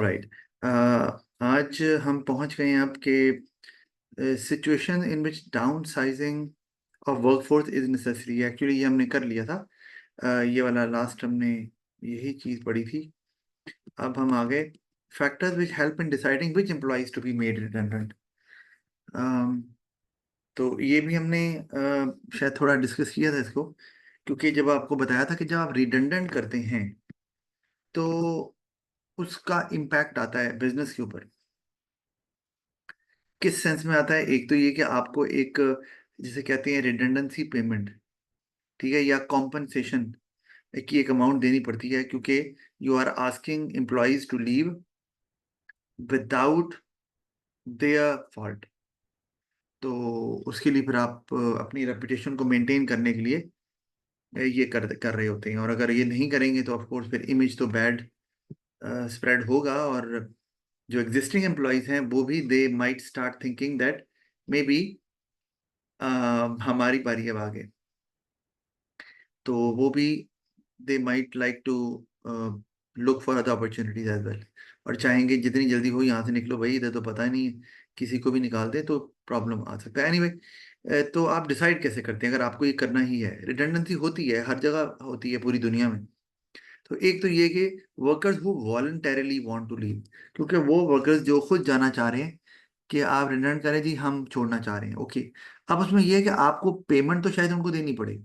Alright, आज हम पहुंच गए हैं आपके situation in which down sizing of workforce is necessary. Actually ये हमने कर लिया था। ये वाला लास्ट हमने यही चीज पढ़ी थी। अब हम आगे factors which help in deciding which employees to be made redundant. तो ये भी हमने शायद थोड़ा डिस्कस किया था इसको, क्योंकि जब आपको बताया था कि जब आप रिडंडेंट करते हैं तो उसका इम्पैक्ट आता है बिजनेस के ऊपर। किस सेंस में आता है? एक तो ये कि आपको एक, जिसे कहते हैं रिडंडेंसी पेमेंट, ठीक है, या कॉम्पनसेशन की एक अमाउंट देनी पड़ती है, क्योंकि you are asking employees to leave without their fault. तो उसके लिए फिर आप अपनी रेपुटेशन को मेंटेन करने के लिए ये कर रहे होते हैं। और अगर ये नहीं करेंगे तो ऑफ कोर्स फिर इमेज तो बैड स्प्रेड होगा, और जो एग्जिस्टिंग एम्प्लॉयज हैं वो भी they might start thinking that maybe हमारी बारी अब आगे, तो वो भी they might like to look for other opportunities as well, और चाहेंगे जितनी जल्दी हो यहाँ से निकलो भाई, इधर तो पता ही नहीं है, किसी को भी निकाल दे तो प्रॉब्लम आ सकता है। एनीवे, तो आप डिसाइड कैसे करते हैं अगर आपको ये करना ही है? रिडंडेंसी होती है, हर जगह होती है पूरी दुनिया में। तो एक तो ये कि workers who voluntarily want to leave, क्योंकि वो वर्कर्स जो खुद जाना चाह रहे हैं कि आप रिडंडेंट करें जी, हम छोड़ना चाह रहे हैं, ओके। अब उसमें ये है कि आपको पेमेंट तो शायद उनको देनी पड़े,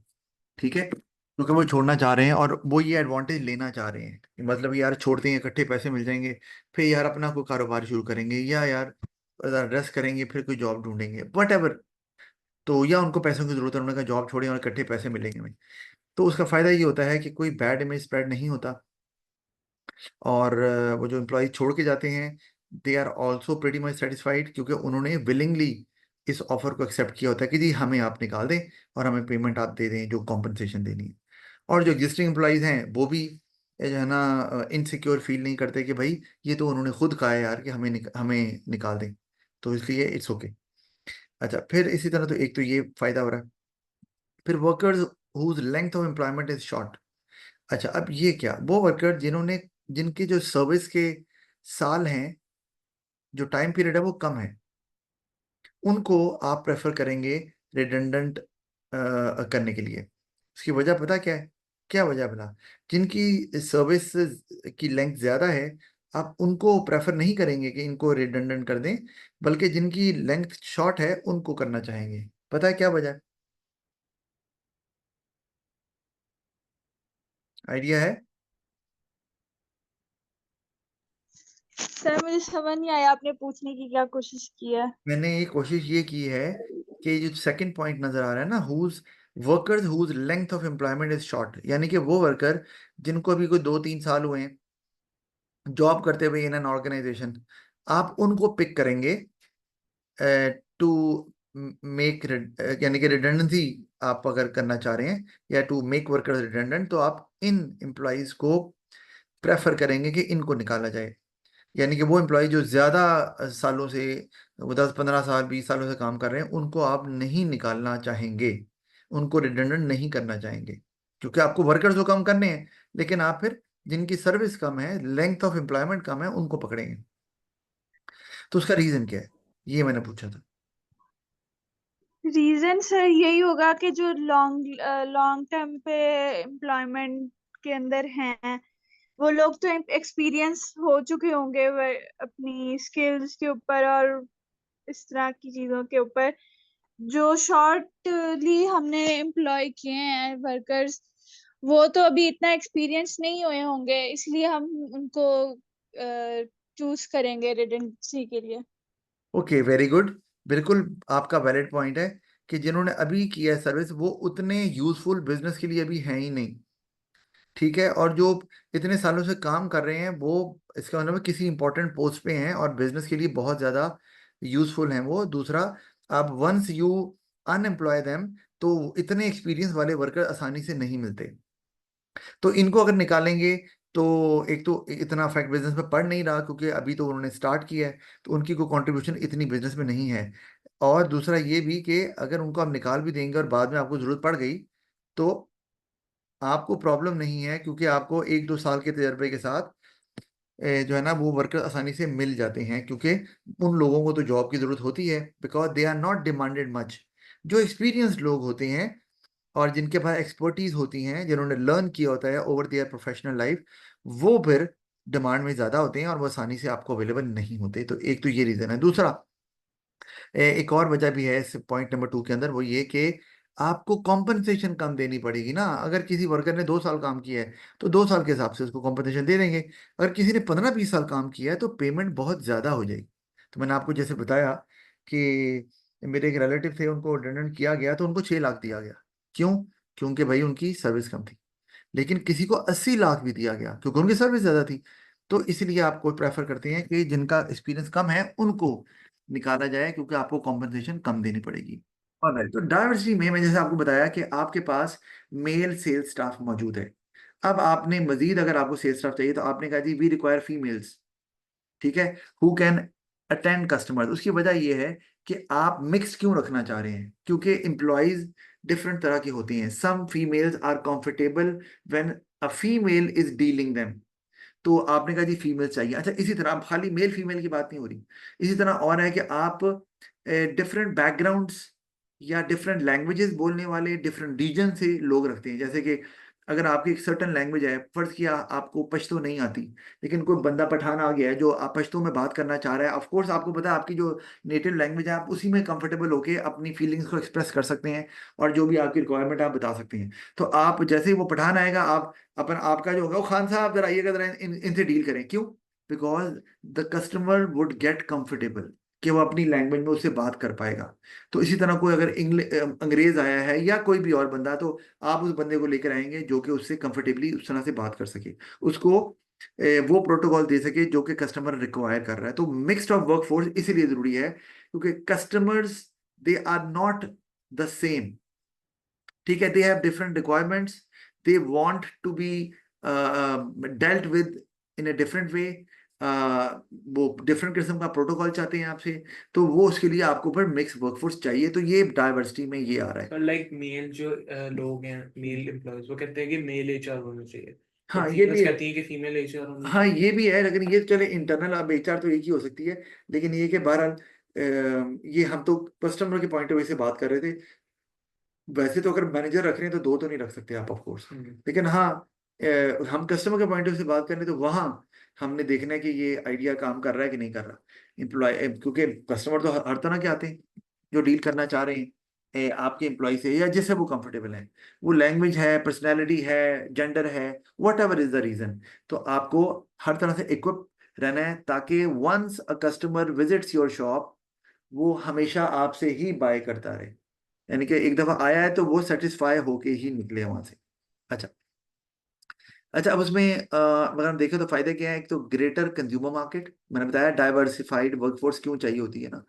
ठीक है, क्योंकि वो छोड़ना चाह रहे हैं और वो ये एडवांटेज लेना चाह रहे हैं कि मतलब यार छोड़ते हैं, इकट्ठे पैसे मिल जाएंगे, फिर यार अपना कोई कारोबार शुरू करेंगे, या यार रेस्ट करेंगे, फिर कोई जॉब ढूंढेंगे, वट एवर। तो या उनको पैसों की जरूरत है, उन्होंने कहा जॉब छोड़ें और इकट्ठे पैसे मिलेंगे हमें। तो उसका फायदा ये होता है कि कोई बैड इमेज स्प्रेड नहीं होता, और वो जो एम्प्लॉय छोड़ के जाते हैं they are also pretty much satisfied, क्योंकि उन्होंने विलिंगली इस ऑफर को एक्सेप्ट किया होता है कि जी हमें आप निकाल दें और हमें पेमेंट आप दे दें जो कॉम्पनसेशन देनी है। और जो एग्जिस्टिंग एम्प्लॉयज हैं वो भी जो है ना इनसिक्योर फील नहीं करते कि भाई ये तो उन्होंने खुद कहा है यार कि हमें निकाल दें, तो इसलिए इट्स ओके। अच्छा, फिर इसी तरह तो एक तो ये फायदा हो रहा है। फिर workers whose length of employment is short. अच्छा, अब ये क्या, वो वर्कर जिन्होंने, जिनके जो सर्विस के साल हैं, जो टाइम पीरियड है वो कम है, उनको आप प्रेफर करेंगे रिडंडेंट करने के लिए। उसकी वजह पता क्या है? क्या वजह बता? जिनकी सर्विस की लेंथ ज्यादा है, आप उनको प्रेफर नहीं करेंगे कि इनको रिडंडेंट कर दें, बल्कि जिनकी लेंथ शॉर्ट है उनको करना चाहेंगे। पता है क्या वजह है? आइडिया है? सर मुझे समझ नहीं आया, आपने पूछने की क्या कोशिश की है? मैंने ये कोशिश ये की है कि जो सेकंड पॉइंट नजर आ रहा है ना, whose workers whose length of employment is short, यानी कि वो वर्कर जिनको अभी कोई 2-3 साल हुए हैं जॉब करते हुए इन एन ऑर्गेनाइजेशन, आप उनको पिक करेंगे टू मेक, यानी कि रिडंडेंसी आप अगर करना चाह रहे हैं या टू मेक वर्कर्स रिडंडेंट, तो आप इन एम्प्लॉयज को प्रेफर करेंगे कि इनको निकाला जाए। यानी कि वो एम्प्लॉय जो ज्यादा सालों से, वो 10-15 साल 20 सालों से काम कर रहे हैं, उनको आप नहीं निकालना चाहेंगे, उनको रिडंडेंट नहीं करना चाहेंगे, क्योंकि आपको वर्कर्स तो कम करने हैं, लेकिन आप फिर जिनकी सर्विस कम है, लेंथ ऑफ एम्प्लॉयमेंट कम है, उनको पकड़ेंगे। तो उसका रीजन क्या है, ये मैंने पूछा था। रीजन सर यही होगा कि जो लॉन्ग लॉन्ग टर्म पे एम्प्लॉयमेंट के अंदर हैं, वो लोग तो एक्सपीरियंस हो चुके होंगे अपनी स्किल्स के ऊपर और इस तरह की चीजों के ऊपर। जो शॉर्टली हमने एम्प्लॉय किए हैं वर्कर्स, वो तो अभी इतना एक्सपीरियंस नहीं हुए होंगे, इसलिए हम उनको चूज करेंगे रिडेंडेंसी के लिए। Okay, very good. बिल्कुल आपका वैलिड पॉइंट है कि जिन्होंने अभी किया है सर्विस, वो उतने यूजफुल बिजनेस के लिए अभी हैं ही नहीं, ठीक है। और जो इतने सालों से काम कर रहे हैं वो, इसका मतलब है किसी इंपॉर्टेंट पोस्ट पे हैं और बिजनेस के लिए बहुत ज्यादा यूजफुल हैं वो। दूसरा, अब वंस यू अनएम्प्लॉय देम, तो इतने एक्सपीरियंस वाले वर्कर आसानी से नहीं मिलते। तो इनको अगर निकालेंगे तो एक तो इतना फैक्ट बिजनेस में पड़ नहीं रहा, क्योंकि अभी तो उन्होंने स्टार्ट किया है, तो उनकी कोई कंट्रीब्यूशन इतनी बिजनेस में नहीं है। और दूसरा ये भी कि अगर उनको आप निकाल भी देंगे और बाद में आपको जरूरत पड़ गई, तो आपको प्रॉब्लम नहीं है, क्योंकि आपको 1-2 साल के तजर्बे के साथ जो है ना वो वर्कर आसानी से मिल जाते हैं, क्योंकि उन लोगों को तो जॉब की जरूरत होती है, because they are not demanded much. जो एक्सपीरियंस्ड लोग होते हैं और जिनके पास एक्सपर्टीज होती हैं, जिन्होंने लर्न किया होता है ओवर देयर प्रोफेशनल लाइफ, वो फिर डिमांड में ज्यादा होते हैं और वो आसानी से आपको अवेलेबल नहीं होते। तो एक तो ये रीजन है। दूसरा, एक और वजह भी है इस पॉइंट नंबर 2 के अंदर, वो ये कि आपको कॉम्पनसेशन कम देनी पड़ेगी ना। अगर किसी वर्कर ने 2 साल काम किया है तो 2 साल के हिसाब से उसको कॉम्पनसेशन दे देंगे। अगर किसी ने 15-20 साल काम किया है तो पेमेंट बहुत ज्यादा हो जाएगी। तो मैंने आपको जैसे बताया कि मेरे एक रिलेटिव थे, उनको रिडंडेंट किया गया तो उनको 6 लाख दिया गया। क्यों? क्योंकि भाई उनकी सर्विस कम थी। लेकिन किसी को 80 लाख भी दिया गया क्योंकि उनकी सर्विस ज्यादा थी। तो इसलिए आपको प्रेफर करते हैं कि जिनका एक्सपीरियंस कम है उनको निकाला जाए, क्योंकि आपको कॉम्पनसेशन कम देनी पड़ेगी। और तो डाइवर्सिटी में मैं जैसे आपको बताया कि आपके पास मेल सेल्स स्टाफ मौजूद है। अब आपने मजीद अगर आपको सेल्स स्टाफ चाहिए तो आपने कहा जी वी रिक्वायर फीमेल्स, ठीक है, हु कैन अटेंड कस्टमर्स। उसकी वजह यह है कि आप मिक्स क्यों रखना चाह रहे हैं, क्योंकि एम्प्लॉयज डिफरेंट तरह की होती हैं। Some females are comfortable when a female is dealing them. तो आपने कहा जी फीमेल चाहिए। अच्छा, इसी तरह अब खाली मेल फीमेल की बात नहीं हो रही, इसी तरह और है कि आप डिफरेंट बैकग्राउंड्स या डिफरेंट लैंग्वेजेस बोलने वाले डिफरेंट रीजन से लोग रखते हैं। जैसे कि अगर आपकी एक सर्टन लैंग्वेज है, फर्ज किया आपको पश्तो नहीं आती, लेकिन कोई बंदा पठान आ गया है जो आप पश्तो में बात करना चाह रहा है, ऑफ कोर्स आपको पता है आपकी जो नेटिव लैंग्वेज है आप उसी में कंफर्टेबल होके अपनी फीलिंग्स को एक्सप्रेस कर सकते हैं और जो भी आपकी रिक्वायरमेंट आप बता सकते हैं। तो आप जैसे ही वो पठान आएगा, आप अपन आपका जो होगा वो खान साहब जरा आइएगा जरा इनसे डील करें। क्यों? Because the customer would get comfortable कि वो अपनी लैंग्वेज में उससे बात कर पाएगा। तो इसी तरह कोई अगर अंग्रेज आया है या कोई भी और बंदा, तो आप उस बंदे को लेकर आएंगे जो कि उससे कंफर्टेबली उस तरह से बात कर सके, उसको वो प्रोटोकॉल दे सके जो कि कस्टमर रिक्वायर कर रहा है। तो मिक्स्ड ऑफ वर्कफोर्स इसीलिए जरूरी है क्योंकि customers they are not the same, ठीक है, they have different requirements, they want to be dealt with in a different way. वो डिफरेंट किस्म का प्रोटोकॉल चाहते हैं आपसे। तो वो उसके लिए आपको फिर मिक्स वर्कफोर्स चाहिए। तो ये डाइवर्सिटी में ये आ रहा है। पर लाइक मेल जो लोग हैं, मेल एम्प्लॉयज, वो कहते हैं कि मेल एचआर होना चाहिए, हाँ बट ये भी फीमेल्स है। कहती हैं कि फीमेल एचआर होनी हाँ चाहिए। ये भी है, लेकिन ये चले इंटरनल, अब एचआर तो एक ही हो सकती है। लेकिन ये कि बहरहाल ये हम तो कस्टमर के पॉइंट ऑफ व्यू से बात कर रहे थे। वैसे तो अगर मैनेजर रख रहे हैं तो दो तो नहीं रख सकते आप ऑफ कोर्स। लेकिन हाँ, हम कस्टमर के पॉइंट ऑफ व्यू से बात कर रहे हैं तो वहाँ हमने देखना है कि ये आइडिया काम कर रहा है कि नहीं कर रहा। एम्प्लॉय, क्योंकि कस्टमर तो हर तरह के आते हैं जो डील करना चाह रहे हैं आपके एम्प्लॉय से या जिससे वो कंफर्टेबल है। वो लैंग्वेज है, पर्सनैलिटी है, जेंडर है, whatever is the reason. तो आपको हर तरह से इक्विप रहना है ताकि once a customer visits your shop, वो हमेशा आपसे ही बाय करता रहे। यानी कि एक दफा आया है तो वो सेटिस्फाई होके ही निकले वहां से। अच्छा। अच्छा, अब उसमें अगर हम देखें तो फायदे क्या है। एक तो ग्रेटर कंज्यूमर मार्केट, मैंने बताया डाइवर्सिफाइड वर्कफोर्स क्यों चाहिए होती है ना।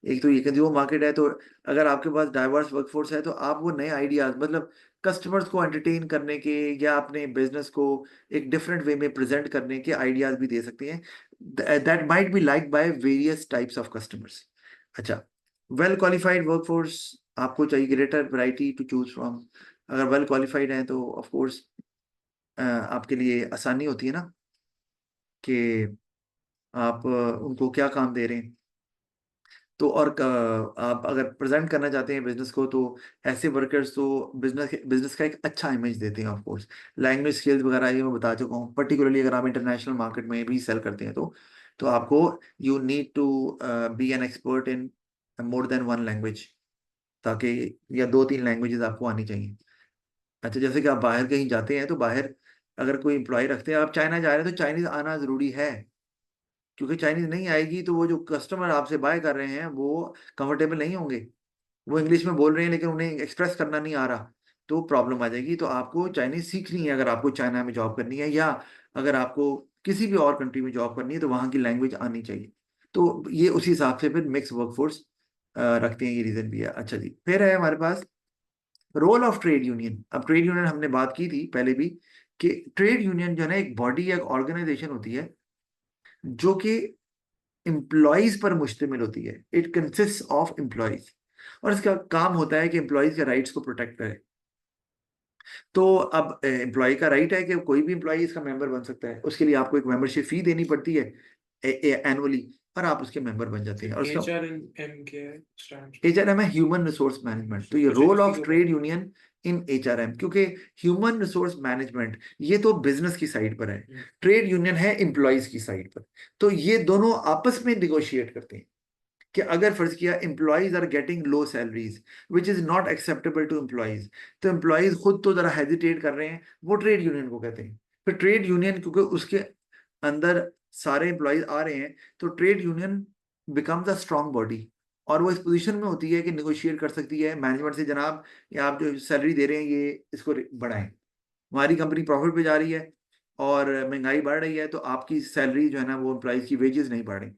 एक तो ये कंज्यूमर मार्केट है, तो अगर आपके पास डाइवर्स वर्कफोर्स है तो आप वो नए आइडियाज, मतलब कस्टमर्स को एंटरटेन करने के या अपने बिजनेस को एक डिफरेंट वे में प्रेजेंट करने के आइडियाज भी दे सकते हैं, that might be like by various types of customers. अच्छा, वेल क्वालिफाइड वर्कफोर्स आपको चाहिए, greater variety to choose from. अगर वेल क्वालिफाइड है तो ऑफ कोर्स आपके लिए आसानी होती है ना कि आप उनको क्या काम दे रहे हैं। तो और आप अगर प्रेजेंट करना चाहते हैं बिजनेस को तो ऐसे वर्कर्स तो बिजनेस का एक अच्छा इमेज देते हैं ऑफ कोर्स। लैंग्वेज स्किल्स वगैरह ये मैं बता चुका हूँ, पर्टिकुलरली अगर आप इंटरनेशनल मार्केट में भी सेल करते हैं तो आपको you need to be an expert in more than one language, ताकि या 2-3 लैंग्वेजेस आपको आनी चाहिए। अच्छा, जैसे कि आप बाहर कहीं जाते हैं तो बाहर अगर कोई एम्प्लॉय रखते हैं, आप चाइना जा रहे हैं तो चाइनीज आना जरूरी है, क्योंकि चाइनीज नहीं आएगी तो वो जो कस्टमर आपसे बाय कर रहे हैं वो कंफर्टेबल नहीं होंगे। वो इंग्लिश में बोल रहे हैं लेकिन उन्हें एक्सप्रेस करना नहीं आ रहा, तो प्रॉब्लम आ जाएगी। तो आपको चाइनीज सीखनी है अगर आपको चाइना में जॉब करनी है, या अगर आपको किसी भी और कंट्री में जॉब करनी है तो वहाँ की लैंग्वेज आनी चाहिए। तो ये उसी हिसाब से फिर मिक्स वर्कफोर्स रखते हैं, ये रीजन भी है। अच्छा जी, फिर है हमारे पास रोल ऑफ ट्रेड यूनियन। अब ट्रेड यूनियन हमने बात की थी पहले भी कि ट्रेड यूनियन जो है ना एक बॉडी या एक ऑर्गेनाइजेशन होती है जो कि एम्प्लॉयज पर मुश्तमिल होती है। इट कंसिस्ट ऑफ एम्प्लॉयज, और इसका काम होता है कि एम्प्लॉयज के राइट्स को प्रोटेक्ट करे। तो अब एम्प्लॉय का राइट है कि कोई भी एम्प्लॉय इसका मेंबर बन सकता है, उसके लिए आपको एक मेंबरशिप फी देनी पड़ती है एनुअली, और आप उसके मेंबर बन जाते हैं। और उसका HRM क्या है स्टैंड? HRM है ह्यूमन रिसोर्स मैनेजमेंट। तो ये अच्छा, रोल इसी ऑफ को ट्रेड बात। यूनियन इन HRM, क्योंकि ह्यूमन रिसोर्स मैनेजमेंट ये तो बिजनेस की साइड पर है, ट्रेड यूनियन है एम्प्लॉयज की साइड पर। तो ये दोनों आपस में निगोशिएट करते हैं कि अगर फर्ज किया employees are getting low salaries which is not acceptable to employees, तो एम्प्लॉयज खुद तो जरा हेजिटेट कर रहे हैं, वो ट्रेड यूनियन को कहते हैं। फिर ट्रेड यूनियन क्योंकि उसके अंदर सारे एम्प्लॉयज आ रहे हैं, तो trade union becomes a strong body, और वो इस पोजीशन में होती है कि निगोशिएट कर सकती है मैनेजमेंट से, जनाब ये आप जो सैलरी दे रहे हैं ये इसको बढ़ाएं, हमारी कंपनी प्रॉफिट पे जा रही है और महंगाई बढ़ रही है, तो आपकी सैलरी जो है ना वो एम्प्लॉयज की वेजेस नहीं बढ़ रही।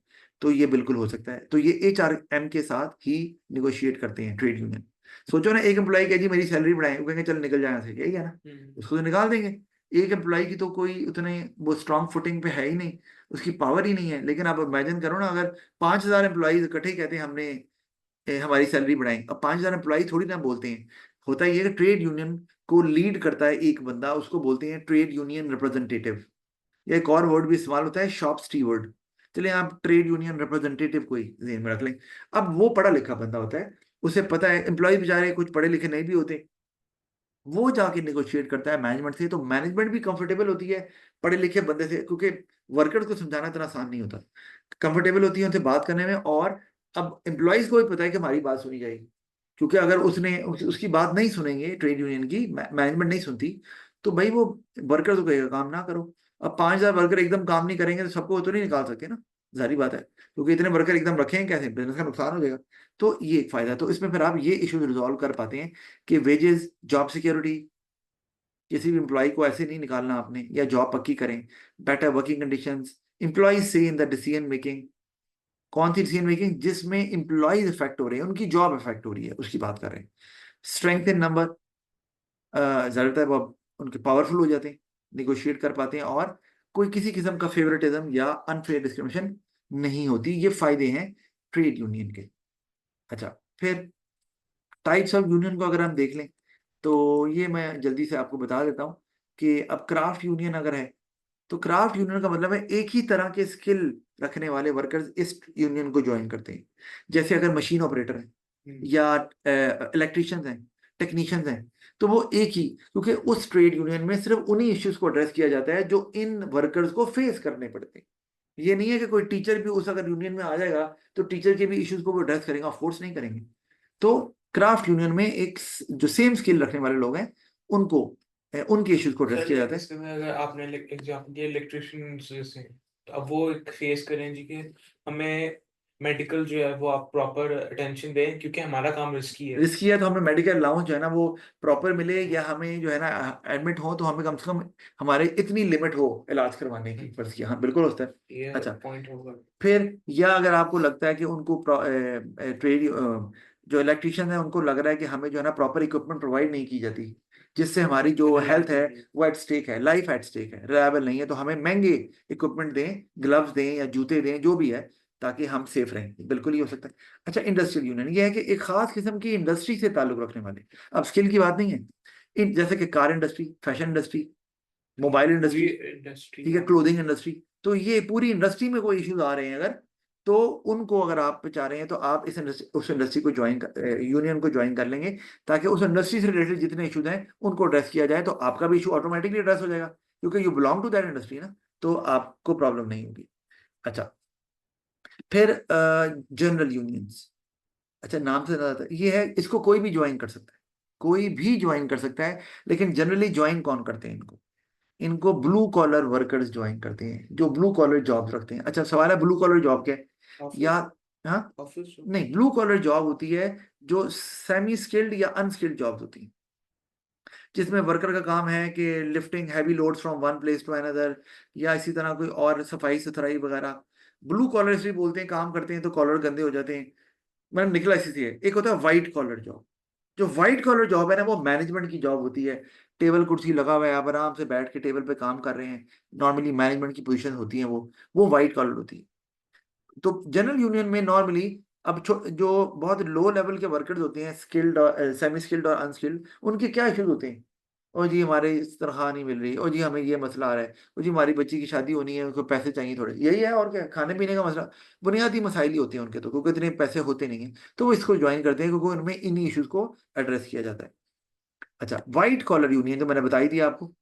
तो ये बिल्कुल हो सकता है। तो ये HRM के साथ ही निगोशिएट करते हैं ट्रेड यूनियन। सोचो ना, एक एम्प्लॉय कहे जी मेरी सैलरी बढ़ाएं, वो कहेंगे चल निकल जाए यहाँ से, यही है ना, उसको तो निकाल देंगे। एक एम्प्लॉय की तो कोई उतने वो स्ट्रॉन्ग फुटिंग पे है ही नहीं, उसकी पावर ही नहीं है। लेकिन आप इमेजिन करो ना, अगर 5,000 एम्प्लॉयज इकट्ठे कहते हैं हमने हमारी सैलरी बढ़ाएं, अब 5,000 एम्प्लॉय थोड़ी ना बोलते हैं। होता ये है कि ट्रेड यूनियन को लीड करता है एक बंदा, उसको बोलते हैं ट्रेड यूनियन रिप्रेजेंटेटिव। या एक और वर्ड भी इस्तेमाल होता है शॉप स्टीवर्ड। चलिए आप ट्रेड यूनियन रिप्रेजेंटेटिव को ही ध्यान में रख लें। अब वो पढ़ा लिखा बंदा होता है, उसे पता है एम्प्लॉय बेचारे कुछ पढ़े लिखे नहीं भी होते, वो जाके निगोशिएट करता है मैनेजमेंट से, तो मैनेजमेंट भी कंफर्टेबल होती है पढ़े लिखे बंदे से, क्योंकि वर्कर्स को समझाना इतना आसान नहीं होता, कंफर्टेबल होती है उनसे बात करने में। और अब एम्प्लॉयज को भी पता है कि हमारी बात सुनी जाएगी, क्योंकि अगर उसकी बात नहीं सुनेंगे, ट्रेड यूनियन की मैनेजमेंट नहीं सुनती, तो भाई वो वर्कर्स को कहेगा काम ना करो। अब 5,000 वर्कर एकदम काम नहीं करेंगे तो सबको तो नहीं निकाल सकते ना, जारी बात है, क्योंकि इतने वर्कर एकदम रखेंगे कैसे, बिजनेस का नुकसान हो जाएगा। तो ये एक फायदा है। तो इसमें फिर आप ये इश्यूज रिजॉल्व कर पाते हैं कि वेजेस, जॉब सिक्योरिटी, किसी भी एम्प्लॉय को ऐसे नहीं निकालना आपने, या जॉब पक्की करें, बेटर वर्किंग कंडीशंस, एम्प्लॉय से इन द डिसीजन मेकिंग। कौन सी डिसीजन मेकिंग? जिसमें एम्प्लॉयज इफेक्ट हो रहे हैं, उनकी जॉब इफेक्ट हो रही है, उसकी बात कर रहे हैं। स्ट्रेंथ इन नंबर, ज्यादातर वो उनके पावरफुल हो जाते हैं, निगोशिएट कर पाते हैं, और कोई किसी किस्म का फेवरेटिज्म या अनफेयर डिस्क्रिमिनेशन नहीं होती। ये फायदे हैं ट्रेड यूनियन के। अच्छा, फिर टाइप्स ऑफ यूनियन को अगर हम देख लें, तो ये मैं जल्दी से आपको बता देता हूँ कि अब क्राफ्ट यूनियन अगर है, तो क्राफ्ट यूनियन का मतलब है एक ही तरह के स्किल रखने वाले वर्कर्स इस यूनियन को ज्वाइन करते हैं। जैसे अगर मशीन ऑपरेटर हैं या इलेक्ट्रिशियंस हैं, टेक्नीशियंस हैं, तो वो एक ही, क्योंकि उस ट्रेड यूनियन में सिर्फ उन्हीं इश्यूज को एड्रेस किया जाता है जो इन वर्कर्स को फेस करने पड़ते हैं। ये नहीं है कि कोई टीचर भी उस अगर यूनियन में आ जाएगा तो टीचर के भी इश्यूज को वो एड्रेस करेंगे, ऑफ कोर्स नहीं करेंगे। तो क्राफ्ट यूनियन में एक जो सेम स्किल रखने वाले लोग हैं, उनको उनके इश्यूज को एड्रेस सर किया जाता है। इसमें अगर आपने एग्जाम्पल दिया इलेक्ट्रिशियन जैसे, तो अब वो एक फेस करें जी कि हमें मेडिकल जो है वो आप प्रॉपर अटेंशन दें क्योंकि हमारा काम रिस्की है। रिस्की है, तो हमें मेडिकल अलाउंस जो है ना वो प्रॉपर मिले, या हमें जो है ना एडमिट हो तो हमें कम से कम हमारे इतनी लिमिट हो इलाज करवाने की, फर्ज किया, हाँ बिल्कुल होता है। ये अच्छा, पॉइंट होगा। फिर या अगर आपको लगता है कि उनको ट्रेड जो इलेक्ट्रिशियन है उनको लग रहा है कि हमें जो है ना प्रॉपर इक्विपमेंट प्रोवाइड नहीं की जाती, जिससे हमारी जो हेल्थ है वो एट स्टेक है, लाइफ एट स्टेक है, रिलायबल नहीं है, तो हमें महंगे इक्विपमेंट दें, ग्लव्स दें या जूते दें, जो भी है, ताकि हम सेफ रहें, बिल्कुल ही हो सकता है। अच्छा, इंडस्ट्रियल यूनियन ये है कि एक खास किस्म की इंडस्ट्री से ताल्लुक रखने वाले, अब स्किल की बात नहीं है, जैसे कि car industry, fashion industry, mobile पूरी इंडस्ट्री, इंडस्ट्री। ठीक है, क्लोथिंग इंडस्ट्री, तो ये पूरी इंडस्ट्री में कोई इश्यूज आ रहे हैं अगर, तो उनको अगर आप चाह रहे हैं तो आप इस इंडस्ट्री, उस इंडस्ट्री को ज्वाइन यूनियन को ज्वाइन कर लेंगे, ताकि उस इंडस्ट्री से रिलेटेड जितने इश्यूज हैं उनको एड्रेस किया जाए, तो आपका भी इशू ऑटोमेटिकली एड्रेस हो जाएगा, क्योंकि you belong to that industry ना, तो आपको प्रॉब्लम नहीं होगी। अच्छा, फिर जनरल यूनियंस। अच्छा, नाम से ज्यादा ये है, इसको कोई भी ज्वाइन कर सकता है, कोई भी ज्वाइन कर सकता है, लेकिन जनरली ज्वाइन कौन करते हैं इनको? इनको ब्लू कॉलर वर्कर्स ज्वाइन करते हैं, जो ब्लू कॉलर जॉब रखते हैं। अच्छा, सवाल है ब्लू कॉलर जॉब क्या है? या ऑफिस, हाँ, ऑफिस। नहीं, ब्लू कॉलर जॉब होती है जो सेमी स्किल्ड या अनस्किल्ड जॉब्स होती हैं, जिसमें वर्कर का काम है कि lifting heavy loads from one place to another, या इसी तरह कोई और सफाई सुथराई वगैरह। ब्लू कॉलर इसलिए बोलते हैं, काम करते हैं तो कॉलर गंदे हो जाते हैं, मैंने निकला इसी से है। एक होता है व्हाइट कॉलर जॉब, जो व्हाइट कॉलर जॉब है ना वो मैनेजमेंट की जॉब होती है, टेबल कुर्सी लगा हुआ है, आप आराम से बैठ के टेबल पे काम कर रहे हैं, नॉर्मली मैनेजमेंट की पोजीशन होती है वो व्हाइट कॉलर होती है। तो जनरल यूनियन में नॉर्मली अब जो बहुत लो लेवल के वर्कर्स होते हैं, स्किल्ड और सेमी स्किल्ड और अनस्किल्ड, उनके क्या इश्यूज होते हैं? ओ जी हमारे इस तनख्वाह नहीं मिल रही, ओ जी हमें ये मसला आ रहा है, ओ जी हमारी बच्ची की शादी होनी है, उनको पैसे चाहिए थोड़े, यही है और क्या, खाने पीने का मसला, बुनियादी मसाइल ही होते हैं उनके, तो क्योंकि इतने पैसे होते नहीं हैं, तो वो इसको ज्वाइन करते हैं क्योंकि उनमें इन्हीं इश्यूज को एड्रेस किया जाता है। अच्छा, व्हाइट कॉलर यूनियन जो मैंने बताई थी आपको,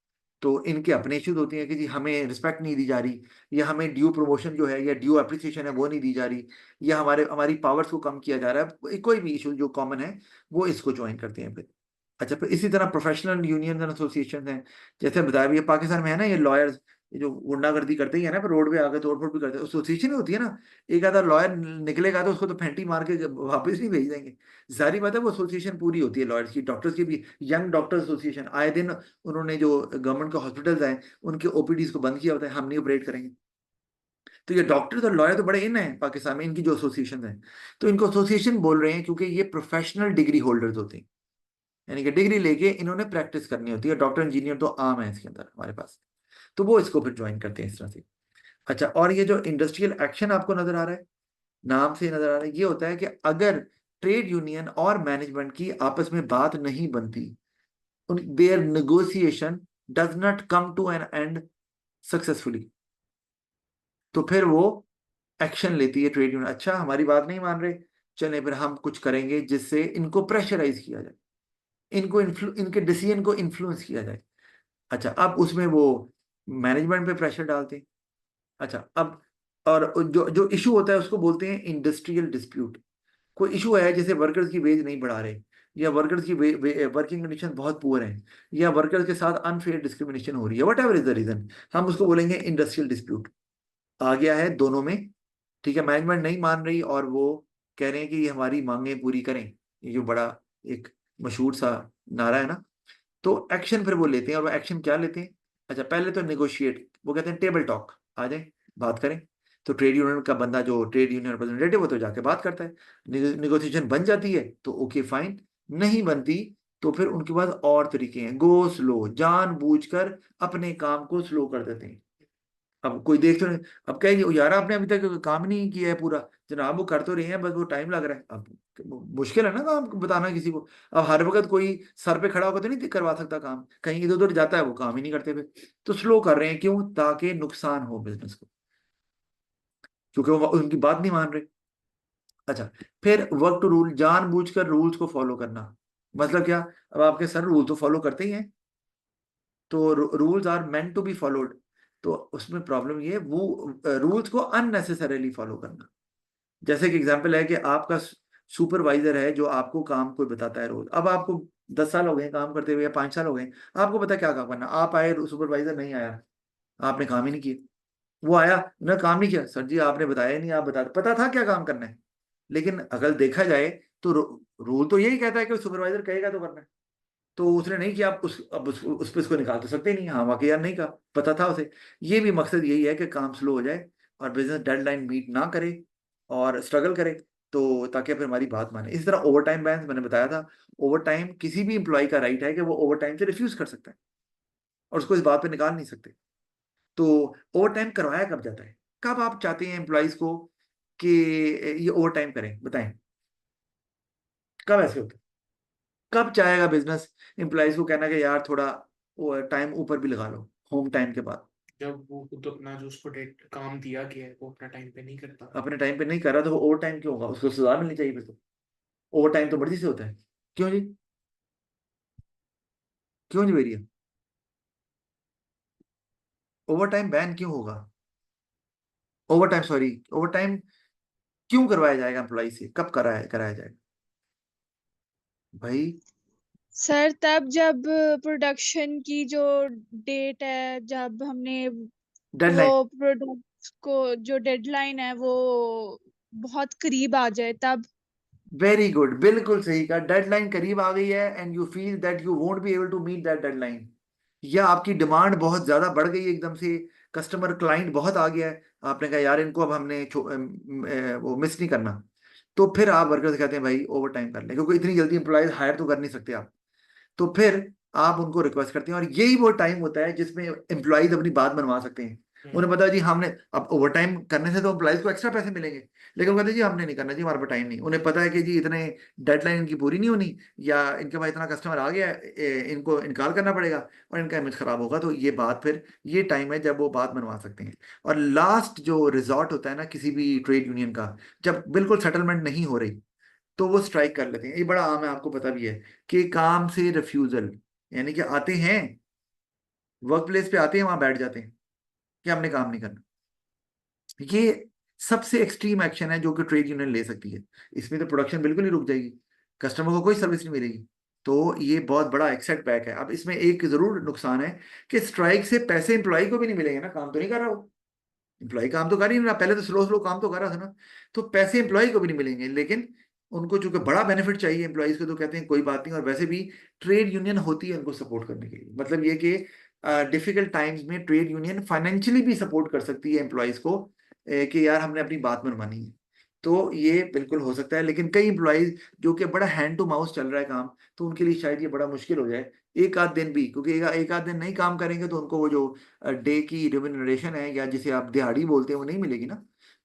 तो इनके अपने इश्यूज होती हैं कि जी हमें रिस्पेक्ट नहीं दी जा रही, या हमें ड्यू प्रमोशन जो है या ड्यू अप्रिसिएशन है वो नहीं दी जा रही, या हमारी पावर्स को कम किया जा रहा है, कोई भी इशू जो कॉमन है वो इसको ज्वाइन करते हैं फिर। अच्छा, फिर इसी तरह प्रोफेशनल यूनियन एंड एसोसिएशन हैं, जैसे बताया भी, ये पाकिस्तान में है ना, ये लॉयर्स, ये जो गुंडागर्दी करते ही है ना, पर रोड पे आकर तोड़फोड़ भी करते हैं, एसोसिएशन होती है ना, एक आधा लॉयर निकलेगा तो उसको तो फेंटी मार के वापस नहीं भेज देंगे, जारी बात है, वो एसोसिएशन पूरी होती है लॉयर्स की, डॉक्टर्स की भी, यंग डॉक्टर एसोसिएशन, आए दिन उन्होंने जो गवर्नमेंट के हॉस्पिटल्स हैं उनके ओपीडीज को बंद किया होता है, हम नहीं ऑपरेट करेंगे। तो ये डॉक्टर्स और लॉयर तो बड़े इन हैं पाकिस्तान में, इनकी जो एसोसिएशन है, तो इनको एसोसिएशन बोल रहे हैं क्योंकि ये प्रोफेशनल डिग्री होल्डर्स होते हैं, यानी कि डिग्री लेके इन्होंने प्रैक्टिस करनी होती है, डॉक्टर इंजीनियर तो आम है इसके अंदर हमारे पास, तो वो इसको फिर ज्वाइन करते हैं इस तरह से। अच्छा, और ये जो इंडस्ट्रियल एक्शन आपको नजर आ रहा है, नाम से नजर आ रहा है, ये होता है कि अगर ट्रेड यूनियन और मैनेजमेंट की आपस में बात नहीं बनती, their negotiation does not come to an end successfully, तो फिर वो एक्शन लेती है ट्रेड यूनियन, अच्छा हमारी बात नहीं मान रहे, चले फिर हम कुछ करेंगे जिससे इनको प्रेशराइज किया जाए, इनके डिसीजन को इन्फ्लुएंस किया जाए। अच्छा, अब उसमें वो मैनेजमेंट पे प्रेशर डालते हैं। अच्छा, अब और जो जो इशू होता है उसको बोलते हैं इंडस्ट्रियल डिस्प्यूट। कोई इशू है जैसे वर्कर्स की वेज नहीं बढ़ा रहे, या वर्कर्स की वर्किंग कंडीशन बहुत पुअर है, या वर्कर्स के साथ अनफेयर डिस्क्रिमिनेशन हो रही है, whatever is the reason, हम उसको बोलेंगे इंडस्ट्रियल डिस्प्यूट। आ गया है दोनों में, ठीक है, मैनेजमेंट नहीं मान रही और वो कह रहे हैं कि ये हमारी मांगें पूरी करें, ये जो बड़ा एक मशहूर सा नारा है ना, तो एक्शन फिर वो लेते हैं, और वो एक्शन क्या लेते हैं? अच्छा, पहले तो नेगोशिएट, वो कहते हैं टेबल टॉक, आ जाए बात करें, तो ट्रेड यूनियन का बंदा जो ट्रेड यूनियन रिप्रेजेंटेटिव वो तो जाके बात करता है, नेगोशिएशन बन जाती है तो ओके फाइन, नहीं बनती तो फिर उनके पास और तरीके हैं, गो स्लो, जानबूझकर अपने काम को स्लो कर देते हैं। अब कोई देख तो नहीं, अब कहेंगे यार आपने अभी तक काम नहीं किया है पूरा, जनाब वो कर तो रहे हैं बस वो टाइम लग रहा है, अब मुश्किल है ना काम बताना किसी को, अब हर वक्त कोई सर पे खड़ा होकर तो नहीं करवा सकता काम, कहीं इधर उधर जाता है वो काम ही नहीं करते फिर, तो स्लो कर रहे हैं, क्यों? ताकि नुकसान हो बिजनेस को, क्योंकि वो उनकी बात नहीं मान रहे। अच्छा, फिर वर्क टू रूल, जानबूझकर रूल्स को फॉलो करना, मतलब क्या? अब आपके सर रूल तो फॉलो करते ही हैं, तो rules are meant to be followed, तो उसमें प्रॉब्लम ये है वो रूल्स को अननेसेसरीली फॉलो करना। जैसे कि एग्जांपल है कि आपका सुपरवाइजर है जो आपको काम कोई बताता है रोज, अब आपको 10 साल हो गए काम करते हुए या 5 साल हो गए, आपको पता क्या काम करना, आप आए, सुपरवाइजर नहीं आया, आपने काम ही नहीं किया, वो आया ना, काम नहीं किया, सर जी आपने बताया ही नहीं, आप बता, पता था क्या काम करना है, लेकिन अगर देखा जाए तो रूल तो यही कहता है कि सुपरवाइजर कहेगा तो करना है, तो उसने नहीं किया, आप अब उस पर इसको निकाल तो सकते नहीं, हाँ वाकई यार नहीं कहा, पता था उसे। ये भी मकसद यही है कि काम स्लो हो जाए और बिजनेस डेडलाइन मीट ना करे और स्ट्रगल करे, तो ताकि फिर हमारी बात माने। इसी तरह ओवर टाइम बैन मैंने बताया था, ओवर टाइम किसी भी इंप्लॉय का राइट है कि वो ओवर टाइम से रिफ्यूज कर सकता है और उसको इस बात पे निकाल नहीं सकते। तो ओवर टाइम करवाया कब जाता है, कब आप चाहते हैं एम्प्लॉयज को कि ये ओवर टाइम करें, बताएं कब ऐसे होता है? कब चाहेगा बिजनेस एम्प्लॉयज को कहना कि यार थोड़ा टाइम ऊपर भी लगा लो होम टाइम के बाद? जब वो खुद अपना जो उसको डेट काम दिया गया है वो अपना टाइम पे नहीं करता। अपने टाइम पे नहीं कर रहा तो वो ओवर टाइम क्यों होगा? उसको सजा मिलनी चाहिए फिर तो, ओवर टाइम तो मर्जी से होता है। क्यों जी? क्यों जी भैया? ओवर टाइम बैन क्यों होगा? Over time, sorry, over time क्यों करवाया जाएगा एम्प्लॉय से, कब कराया कराया जाएगा भाई? सर तब जब प्रोडक्शन की जो डेट है, जब हमने वो डेडलाइन, प्रोडक्ट को जो डेडलाइन है वो बहुत करीब आ जाए तब। वेरी गुड, बिल्कुल सही कहा, डेडलाइन करीब आ गई है and you feel that you won't be able to meet that deadline, या आपकी डिमांड बहुत ज्यादा बढ़ गई है एकदम से, कस्टमर क्लाइंट बहुत आ गया है, आपने कहा यार इनको अब हमने वो मिस नहीं करना, तो फिर आप वर्कर से कहते हैं भाई ओवर टाइम कर लें, क्योंकि इतनी जल्दी एम्प्लॉयज हायर तो कर नहीं सकते आप, तो फिर आप उनको रिक्वेस्ट करते हैं, और यही वो टाइम होता है जिसमें एम्प्लॉयज अपनी बात मनवा सकते हैं उन्हें पता है जी हमने अब ओवर टाइम करने से तो एम्प्लॉइज को एक्स्ट्रा पैसे मिलेंगे, लेकिन वो कहते हैं जी हमने नहीं करना जी, हमारे पास टाइम नहीं। उन्हें पता है कि जी इतने डेडलाइन इनकी पूरी नहीं होनी, या इनके पास इतना कस्टमर आ गया है, इनको इनकार करना पड़ेगा और इनका इमेज खराब होगा। तो ये बात फिर ये टाइम है जब वो बात मनवा सकते हैं। और लास्ट जो रिजॉर्ट होता है ना किसी भी ट्रेड यूनियन का, जब बिल्कुल सेटलमेंट नहीं हो रही तो वो स्ट्राइक कर लेते हैं। ये बड़ा आम है, आपको पता भी है कि काम से रिफ्यूजल, यानी कि आते हैं वर्क प्लेस पे, आते हैं वहां बैठ जाते हैं कि हमने काम नहीं करना। ये सबसे एक्सट्रीम एक्शन है जो कि ट्रेड यूनियन ले सकती है। इसमें तो प्रोडक्शन बिल्कुल ही रुक जाएगी, कस्टमर को कोई सर्विस नहीं मिलेगी। तो ये बहुत बड़ा एक सेटबैक है। अब इसमें एक जरूर नुकसान है कि स्ट्राइक से पैसे एम्प्लॉय को भी नहीं मिलेंगे ना, काम तो नहीं कर रहा वो एम्प्लॉय, काम तो कर ही नहीं रहा, पहले तो स्लो स्लो काम तो कर रहा था ना। तो पैसे एम्प्लॉय को भी नहीं मिलेंगे, लेकिन उनको चूंकि बड़ा बेनिफिट चाहिए एम्प्लॉयज को, तो कहते हैं कोई बात नहीं। और वैसे भी ट्रेड यूनियन होती है उनको सपोर्ट करने के लिए, मतलब ये कि डिफिकल्ट टाइम्स में ट्रेड यूनियन फाइनेंशियली भी सपोर्ट कर सकती है एम्प्लॉयज को, कि यार हमने अपनी बात मनवानी है। तो ये बिल्कुल हो सकता है, लेकिन कई एम्प्लॉयज जो कि बड़ा हैंड टू माउथ चल रहा है काम, तो उनके लिए शायद ये बड़ा मुश्किल हो जाए एक आध दिन भी, क्योंकि एक आध दिन नहीं काम करेंगे तो उनको वो जो डे की रिम्यूनरेशन है, या जिसे आप दिहाड़ी बोलते हैं, वो नहीं मिलेगी ना।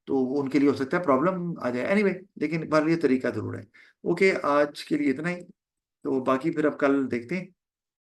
तो उनके लिए हो सकता है प्रॉब्लम आ जाए। एनीवे लेकिन पर ये तरीका जरूर है। ओके, आज के लिए इतना ही। तो बाकी फिर अब कल देखते हैं।